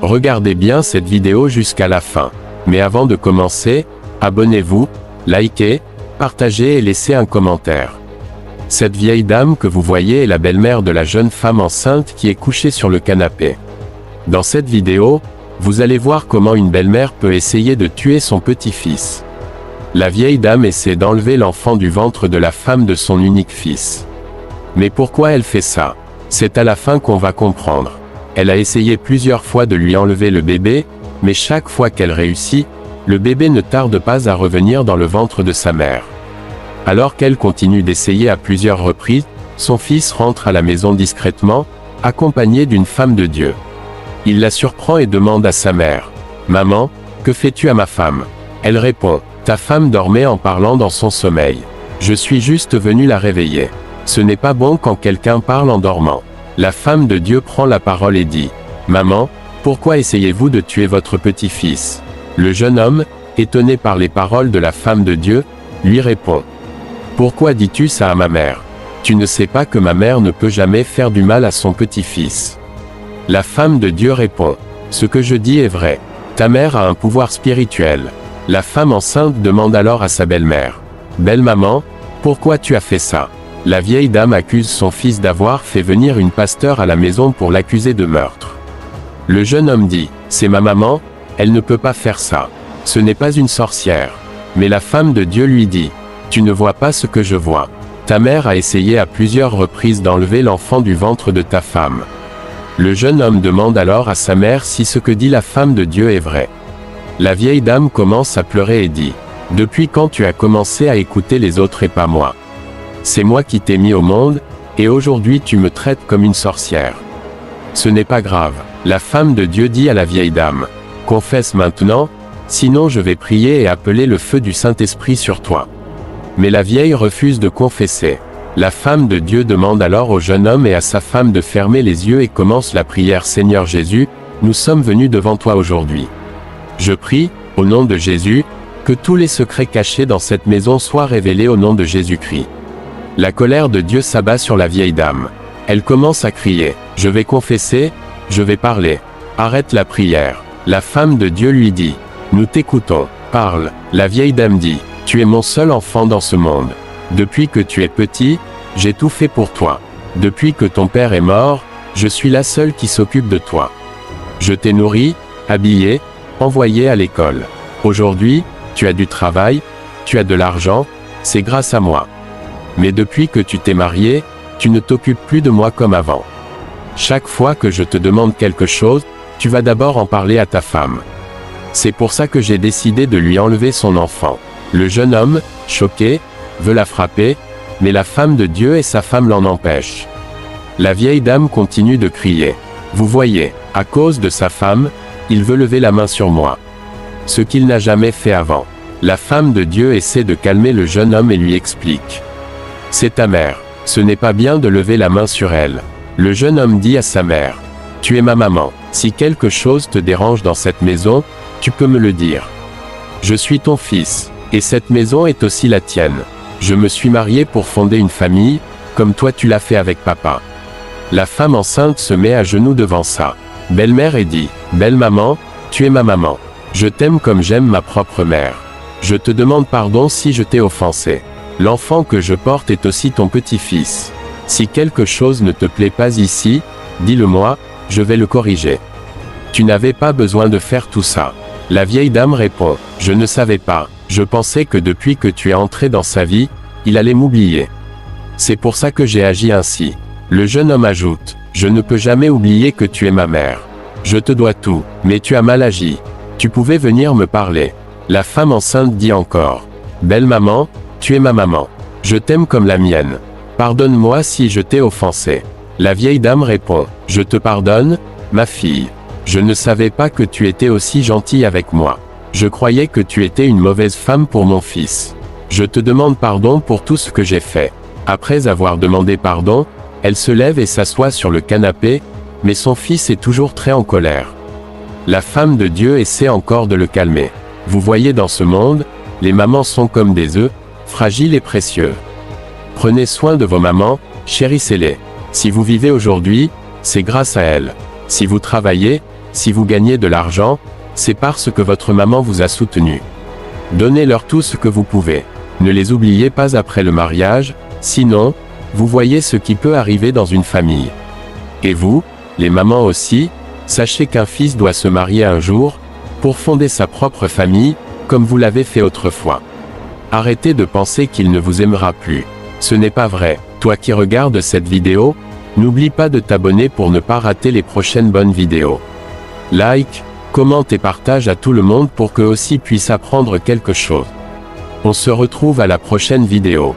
Regardez bien cette vidéo jusqu'à la fin. Mais avant de commencer, abonnez-vous, likez, partagez et laissez un commentaire. Cette vieille dame que vous voyez est la belle-mère de la jeune femme enceinte qui est couchée sur le canapé. Dans cette vidéo, vous allez voir comment une belle-mère peut essayer de tuer son petit-fils. La vieille dame essaie d'enlever l'enfant du ventre de la femme de son unique fils. Mais pourquoi elle fait ça? C'est à la fin qu'on va comprendre. Elle a essayé plusieurs fois de lui enlever le bébé, mais chaque fois qu'elle réussit, le bébé ne tarde pas à revenir dans le ventre de sa mère. Alors qu'elle continue d'essayer à plusieurs reprises, son fils rentre à la maison discrètement, accompagné d'une femme de Dieu. Il la surprend et demande à sa mère: « Maman, que fais-tu à ma femme ?» Elle répond: « Ta femme dormait en parlant dans son sommeil. Je suis juste venu la réveiller. Ce n'est pas bon quand quelqu'un parle en dormant. » La femme de Dieu prend la parole et dit: « Maman, pourquoi essayez-vous de tuer votre petit-fils ?» Le jeune homme, étonné par les paroles de la femme de Dieu, lui répond: « Pourquoi dis-tu ça à ma mère? Tu ne sais pas que ma mère ne peut jamais faire du mal à son petit-fils. » La femme de Dieu répond: « Ce que je dis est vrai. Ta mère a un pouvoir spirituel. » La femme enceinte demande alors à sa belle-mère: « Belle maman, pourquoi tu as fait ça ?» La vieille dame accuse son fils d'avoir fait venir une pasteur à la maison pour l'accuser de meurtre. Le jeune homme dit: « C'est ma maman, elle ne peut pas faire ça. Ce n'est pas une sorcière. » Mais la femme de Dieu lui dit: « Tu ne vois pas ce que je vois. Ta mère a essayé à plusieurs reprises d'enlever l'enfant du ventre de ta femme. » Le jeune homme demande alors à sa mère si ce que dit la femme de Dieu est vrai. La vieille dame commence à pleurer et dit: « Depuis quand tu as commencé à écouter les autres et pas moi? C'est moi qui t'ai mis au monde, et aujourd'hui tu me traites comme une sorcière. » Ce n'est pas grave. La femme de Dieu dit à la vieille dame: « Confesse maintenant, sinon je vais prier et appeler le feu du Saint-Esprit sur toi. » Mais la vieille refuse de confesser. La femme de Dieu demande alors au jeune homme et à sa femme de fermer les yeux et commence la prière: « Seigneur Jésus, nous sommes venus devant toi aujourd'hui. Je prie, au nom de Jésus, que tous les secrets cachés dans cette maison soient révélés au nom de Jésus-Christ. » La colère de Dieu s'abat sur la vieille dame. Elle commence à crier: « Je vais confesser, je vais parler. Arrête la prière. » La femme de Dieu lui dit: « Nous t'écoutons, parle. » La vieille dame dit: « Tu es mon seul enfant dans ce monde. Depuis que tu es petit, j'ai tout fait pour toi. Depuis que ton père est mort, je suis la seule qui s'occupe de toi. Je t'ai nourri, habillé, envoyé à l'école. Aujourd'hui, tu as du travail, tu as de l'argent, c'est grâce à moi. Mais depuis que tu t'es marié, tu ne t'occupes plus de moi comme avant. Chaque fois que je te demande quelque chose, tu vas d'abord en parler à ta femme. C'est pour ça que j'ai décidé de lui enlever son enfant. » Le jeune homme, choqué, veut la frapper, mais la femme de Dieu et sa femme l'en empêchent. La vieille dame continue de crier: « Vous voyez, à cause de sa femme, il veut lever la main sur moi. Ce qu'il n'a jamais fait avant. » La femme de Dieu essaie de calmer le jeune homme et lui explique: « C'est ta mère. Ce n'est pas bien de lever la main sur elle. » Le jeune homme dit à sa mère: « Tu es ma maman. Si quelque chose te dérange dans cette maison, tu peux me le dire. Je suis ton fils, et cette maison est aussi la tienne. Je me suis marié pour fonder une famille, comme toi tu l'as fait avec papa. » La femme enceinte se met à genoux devant sa belle-mère et dit: « Belle maman, tu es ma maman. Je t'aime comme j'aime ma propre mère. Je te demande pardon si je t'ai offensé. L'enfant que je porte est aussi ton petit-fils. Si quelque chose ne te plaît pas ici, dis-le-moi, je vais le corriger. Tu n'avais pas besoin de faire tout ça. » La vieille dame répond: « Je ne savais pas. Je pensais que depuis que tu es entré dans sa vie, il allait m'oublier. C'est pour ça que j'ai agi ainsi. » Le jeune homme ajoute: « Je ne peux jamais oublier que tu es ma mère. Je te dois tout, mais tu as mal agi. Tu pouvais venir me parler. » La femme enceinte dit encore: « Belle maman, tu es ma maman. Je t'aime comme la mienne. Pardonne-moi si je t'ai offensé. » La vieille dame répond: « Je te pardonne, ma fille. Je ne savais pas que tu étais aussi gentille avec moi. Je croyais que tu étais une mauvaise femme pour mon fils. Je te demande pardon pour tout ce que j'ai fait. » Après avoir demandé pardon, elle se lève et s'assoit sur le canapé, mais son fils est toujours très en colère. La femme de Dieu essaie encore de le calmer. « Vous voyez, dans ce monde, les mamans sont comme des œufs, fragiles et précieux. Prenez soin de vos mamans, chérissez-les. Si vous vivez aujourd'hui, c'est grâce à elles. Si vous travaillez, Si vous gagnez de l'argent, c'est parce que votre maman vous a soutenu. Donnez-leur tout ce que vous pouvez. Ne les oubliez pas après le mariage, sinon, vous voyez ce qui peut arriver dans une famille. Et vous, les mamans aussi, sachez qu'un fils doit se marier un jour, pour fonder sa propre famille, comme vous l'avez fait autrefois. Arrêtez de penser qu'il ne vous aimera plus. Ce n'est pas vrai. Toi qui regardes cette vidéo, n'oublie pas de t'abonner pour ne pas rater les prochaines bonnes vidéos. Like, commente et partage à tout le monde pour qu'eux aussi puissent apprendre quelque chose. On se retrouve à la prochaine vidéo.